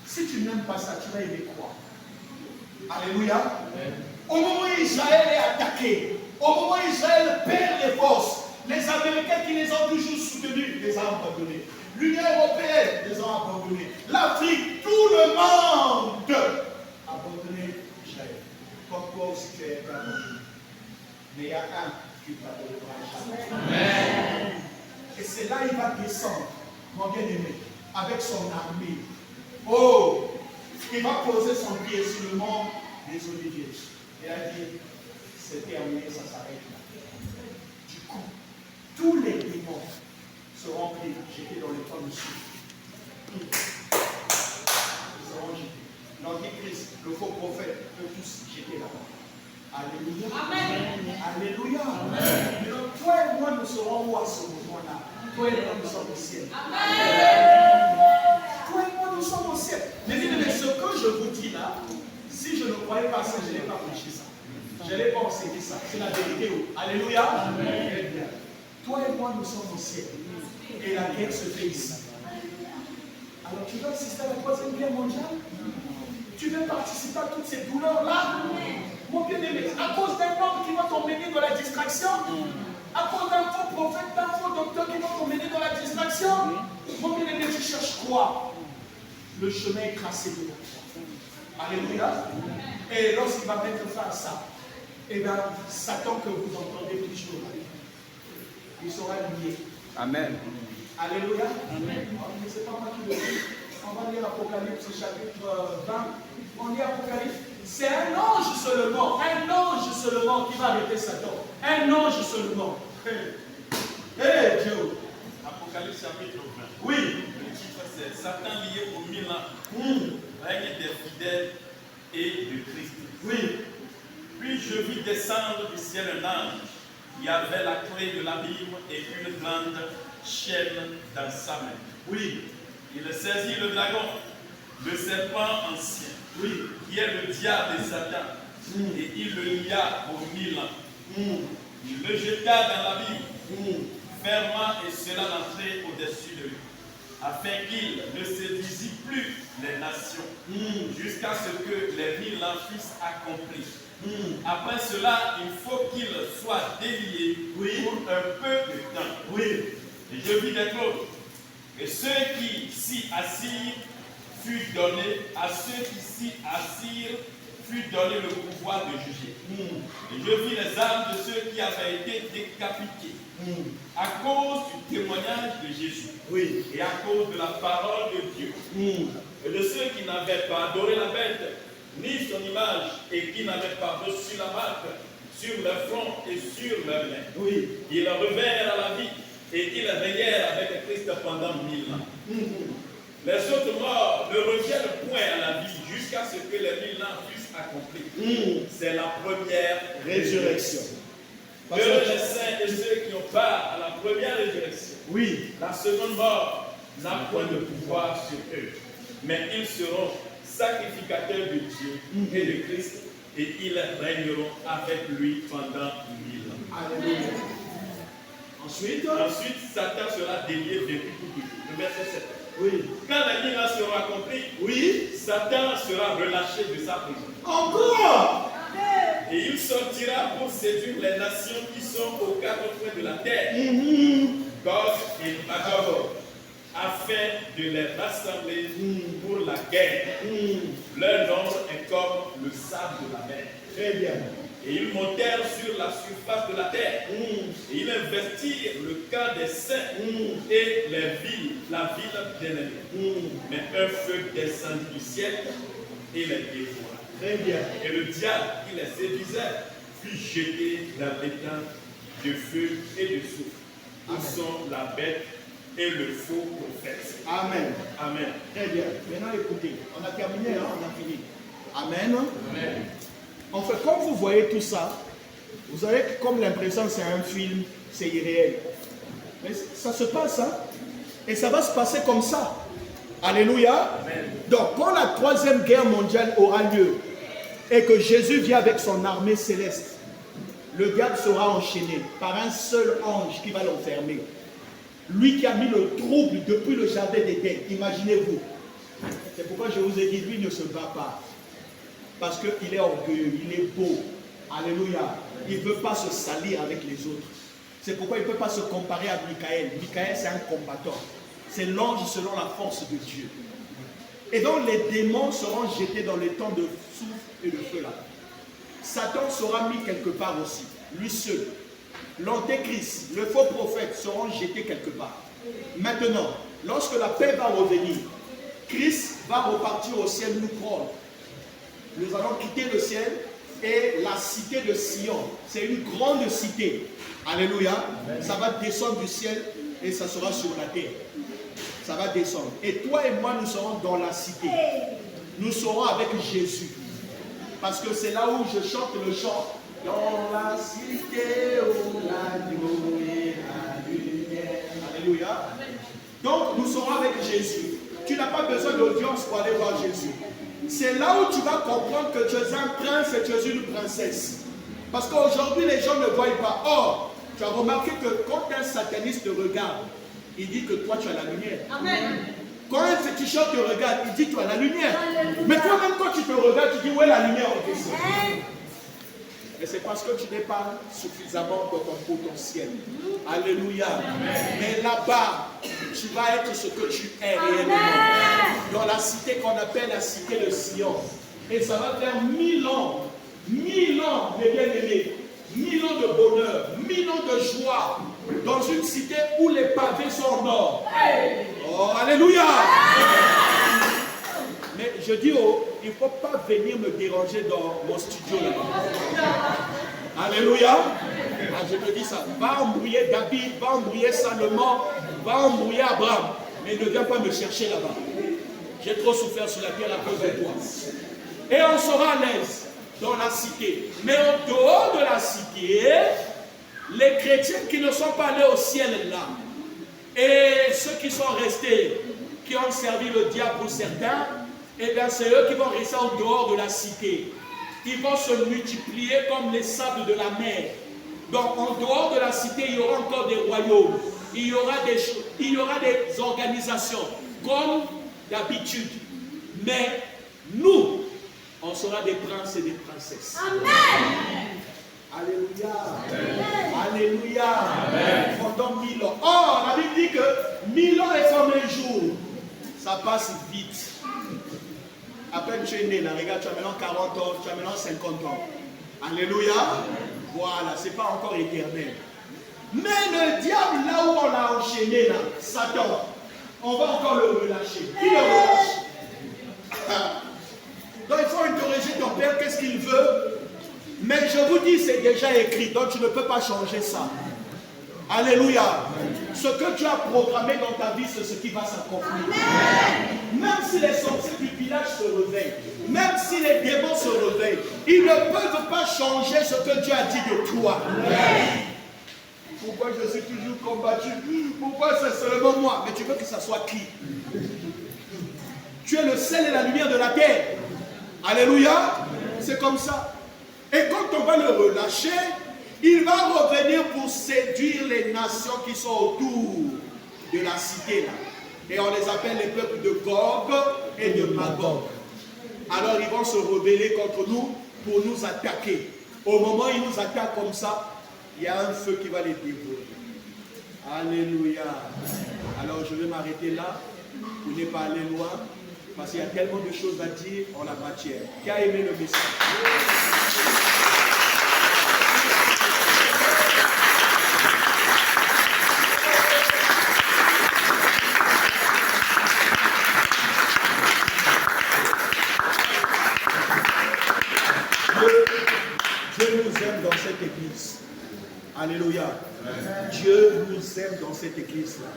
Si tu n'aimes pas ça, tu vas aimer quoi? Alléluia. Au moment où Israël est attaqué, au moment où Israël perd les forces, les Américains qui les ont toujours soutenus les ont abandonnés. L'Union européenne les a abandonnés. L'Afrique, tout le monde a abandonné Israël. Comme toi aussi tu es abandonné. Mais il y a un qui t'abandonnera jamais. Amen. Et c'est là qu'il va descendre, mon bien-aimé, avec son armée. Oh, il va poser son pied sur le mont des Oliviers. Et a dit, c'est terminé, ça s'arrête là. Du coup, tous les démons seront pris, jetés dans les temps de souffle. Ils seront jetés. L'antichrist, le faux prophète, eux tous jetés là-bas. Alléluia. Amen. Alléluia. Amen. Mais donc, toi et moi, nous serons où à ce moment-là? Toi et moi, nous sommes au ciel. Amen. Toi et moi, nous sommes au ciel. Mais ce que je vous dis là, si je ne croyais pas ça, je n'ai pas prêché ça. Je n'ai pas enseigné ça. C'est la vérité. Alléluia. Amen. Très bien. Toi et moi, nous sommes au ciel. Et la guerre se fait ici. Alors, tu veux assister à la 3e guerre mondiale? Tu veux participer à toutes ces douleurs-là? Mon bien-aimé, à cause d'un homme qui va t'emmener dans la distraction, à cause d'un faux prophète, d'un faux docteur qui va t'emmener dans la distraction, mon bien-aimé, tu cherches quoi? Le chemin est tracé devant toi. Alléluia. Et lorsqu'il va mettre fin à ça, eh bien, Satan que vous entendez toujours, il sera lié. Amen. Alléluia. Amen. Mais c'est pas moi qui le dis. On va lire l'Apocalypse chapitre 20. On lit Apocalypse. C'est un ange seulement qui va arrêter Satan. Un ange seulement. Hey, Dieu. Apocalypse chapitre 20. Oui. Le titre c'est Satan lié aux 1000 ans. Règne des fidèles et de Christ. Oui. Puis je vis descendre du ciel un ange qui avait la clé de l'abîme et une grande chaîne dans sa main. Oui. Il saisit le dragon, le serpent ancien, oui, qui est le diable et Satan, et il le lia aux 1000 ans. Il le jeta dans l'abîme, fermant et scella l'entrée au-dessus de lui, afin qu'il ne séduisit plus les nations, jusqu'à ce que les 1000 ans fussent accomplis. Après cela, il faut qu'il soit délié pour un peu de temps. Oui. Et je vis des trônes. Et ceux qui s'y assirent fut donné, à ceux qui s'y assirent fut donné le pouvoir de juger. Et je vis les âmes de ceux qui avaient été décapités à cause du témoignage de Jésus et à cause de la parole de Dieu. Et de ceux qui n'avaient pas adoré la bête, ni son image, et qui n'avaient pas reçu la marque sur leur front et sur leurs mains. Ils revinrent à la vie. Et ils veillèrent avec Christ pendant 1000 ans. Les autres morts ne reviennent point à la vie jusqu'à ce que les 1000 ans fussent accomplis. C'est la première résurrection. Heureux les saints et ceux qui ont part à la première résurrection. La seconde mort n'a point de pouvoir sur eux, mais ils seront sacrificateurs de Dieu et de Christ, et ils régneront avec lui pendant 1000 ans. Alléluia. Ensuite, Satan sera délié depuis tout toujours. Le verset 7. Quand les 1000 ans seront accomplis, Satan sera relâché de sa prison. Encore! Et il sortira pour séduire les nations qui sont aux quatre coins de la terre, Gog et Magog, afin de les rassembler pour la guerre. Leur nombre est comme le sable de la mer. Très bien. Et ils montèrent sur la surface de la terre. Et ils investirent le camp des saints et les villes, la ville bien-aimée. Mais un feu descendit du ciel et les dévora. Très bien. Et le diable qui les séduisait fut jeté dans l'étang de feu et de souffle, où sont la bête et le faux prophète. Amen. Amen. Très bien. Maintenant écoutez, on a terminé, hein? On a fini. Amen. Amen. En fait, comme vous voyez tout ça, vous avez comme l'impression que c'est un film, c'est irréel. Mais ça se passe, hein? Et ça va se passer comme ça. Alléluia. Amen. Donc, quand la 3e guerre mondiale aura lieu et que Jésus vient avec son armée céleste, le diable sera enchaîné par un seul ange qui va l'enfermer. Lui qui a mis le trouble depuis le jardin d'Éden, imaginez-vous. C'est pourquoi je vous ai dit, lui ne se bat pas. Parce qu'il est orgueilleux, il est beau. Alléluia. Il ne veut pas se salir avec les autres. C'est pourquoi il ne peut pas se comparer à Michael. Michael, c'est un combattant. C'est l'ange selon la force de Dieu. Et donc les démons seront jetés dans les temps de souffle et de feu là. Satan sera mis quelque part aussi, lui seul. L'antéchrist, le faux prophète seront jetés quelque part. Maintenant, lorsque la paix va revenir, Christ va repartir au ciel nous prendre. Nous allons quitter le ciel et la cité de Sion, c'est une grande cité. Alléluia. Ça va descendre du ciel et ça sera sur la terre. Ça va descendre. Et toi et moi, nous serons dans la cité. Nous serons avec Jésus. Parce que c'est là où je chante le chant. Dans la cité où l'agneau et la lumière. Alléluia. Donc, nous serons avec Jésus. Tu n'as pas besoin d'audience pour aller voir Jésus. C'est là où tu vas comprendre que tu es un prince et tu es une princesse. Parce qu'aujourd'hui, les gens ne voient pas. Or, tu as remarqué que quand un sataniste te regarde, il dit que toi, tu as la lumière. Amen. Quand un féticheur te regarde, il dit que tu as la lumière. Alléluia. Mais toi-même, quand tu te regardes, tu dis, où est la lumière en question? Et c'est parce que tu n'es pas suffisamment dans ton potentiel. Alléluia. Amen. Mais là-bas, tu vas être ce que tu es réellement. Dans la cité qu'on appelle la cité de Sion. Et ça va faire 1000 ans. 1000 ans, mes bien-aimés. 1000 ans de bonheur. 1000 ans de joie. Dans une cité où les pavés sont en or. Oh, alléluia. Mais je dis, il ne faut pas venir me déranger dans mon studio là-bas. Alléluia. Ah, je te dis ça. Va embrouiller David, va embrouiller Salomon, va embrouiller Abraham. Mais ne viens pas me chercher là-bas. J'ai trop souffert sur la terre à cause de toi. Et on sera à l'aise dans la cité. Mais en dehors de la cité, les chrétiens qui ne sont pas allés au ciel là, et ceux qui sont restés, qui ont servi le diable pour certains, eh bien c'est eux qui vont rester en dehors de la cité. Ils vont se multiplier comme les sables de la mer. Donc en dehors de la cité, il y aura encore des royaumes. Il y aura des organisations, comme d'habitude. Mais nous, on sera des princes et des princesses. Amen. Alléluia. Amen. Alléluia. Amen. Pendant 1000 ans. Oh, la Bible dit que 1000 ans est comme un jour. Ça passe vite. À peine tu es né, là, regarde, tu as maintenant 40 ans, tu as maintenant 50 ans. Alléluia. Voilà, ce n'est pas encore éternel. Mais le diable, là où on l'a enchaîné, là, Satan, on va encore le relâcher. Qui le relâche? Donc il faut interroger ton père, qu'est-ce qu'il veut? Mais je vous dis, c'est déjà écrit, donc tu ne peux pas changer ça. Alléluia. Ce que tu as programmé dans ta vie, c'est ce qui va s'accomplir. Même si les sorciers du village se réveillent, même si les démons se réveillent, ils ne peuvent pas changer ce que Dieu a dit de toi. Pourquoi je suis toujours combattu? Pourquoi c'est seulement moi? Mais tu veux que ça soit qui? Tu es le sel et la lumière de la terre. Alléluia. C'est comme ça. Et quand on va le relâcher, il va revenir pour séduire les nations qui sont autour de la cité là. Et on les appelle les peuples de Gog et de Magog. Alors ils vont se rebeller contre nous pour nous attaquer. Au moment où ils nous attaquent comme ça, il y a un feu qui va les dévorer. Alléluia. Alors je vais m'arrêter là pour ne pas aller loin. Parce qu'il y a tellement de choses à dire en la matière. Qui a aimé le message? Dieu nous aime dans cette église. Alléluia. Dieu nous aime dans cette église-là.